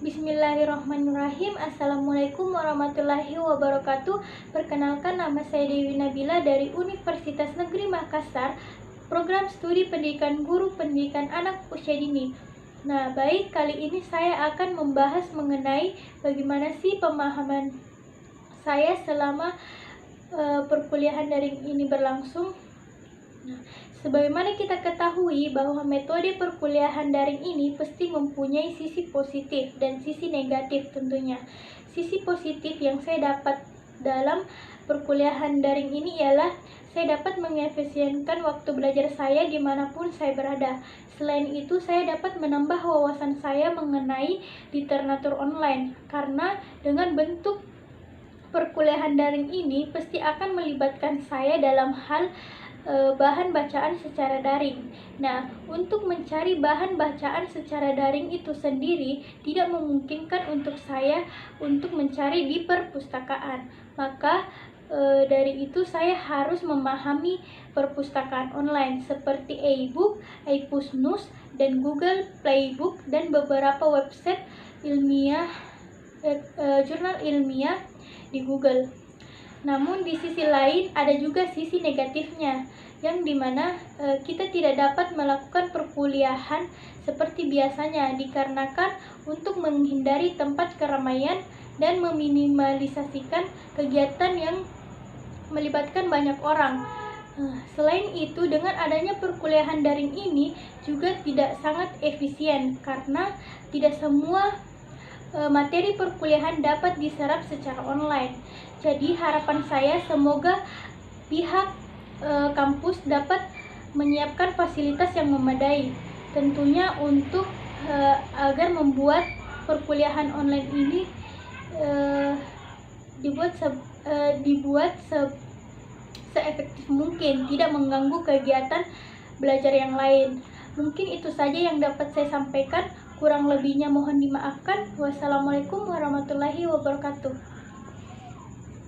Bismillahirrahmanirrahim. Assalamualaikum warahmatullahi wabarakatuh. Perkenalkan, nama saya Dewi Nabila dari Universitas Negeri Makassar, program studi pendidikan guru pendidikan anak usia dini. Nah, baik, kali ini saya akan membahas mengenai bagaimana sih pemahaman saya selama perkuliahan daring ini berlangsung. Nah, sebagaimana kita ketahui bahwa metode perkuliahan daring ini pasti mempunyai sisi positif dan sisi negatif tentunya. Sisi positif yang saya dapat dalam perkuliahan daring ini ialah saya dapat mengefisienkan waktu belajar saya dimanapun saya berada. Selain itu, saya dapat menambah wawasan saya mengenai literatur online, karena dengan bentuk perkuliahan daring ini pasti akan melibatkan saya dalam hal bahan bacaan secara daring. Nah, untuk mencari bahan bacaan secara daring itu sendiri tidak memungkinkan untuk saya untuk mencari di perpustakaan. Maka dari itu saya harus memahami perpustakaan online seperti e-book, iPusNus, dan Google Playbook, dan beberapa website ilmiah, jurnal ilmiah di Google. Namun di sisi lain ada juga sisi negatifnya, yang dimana kita tidak dapat melakukan perkuliahan seperti biasanya dikarenakan untuk menghindari tempat keramaian dan meminimalisasikan kegiatan yang melibatkan banyak orang. Selain itu, dengan adanya perkuliahan daring ini juga tidak sangat efisien karena tidak semua materi perkuliahan dapat diserap secara online. Jadi harapan saya semoga pihak kampus dapat menyiapkan fasilitas yang memadai, tentunya untuk agar membuat perkuliahan online ini dibuat seefektif mungkin, tidak mengganggu kegiatan belajar yang lain. Mungkin itu saja yang dapat saya sampaikan. Kurang lebihnya mohon dimaafkan. Wassalamualaikum warahmatullahi wabarakatuh.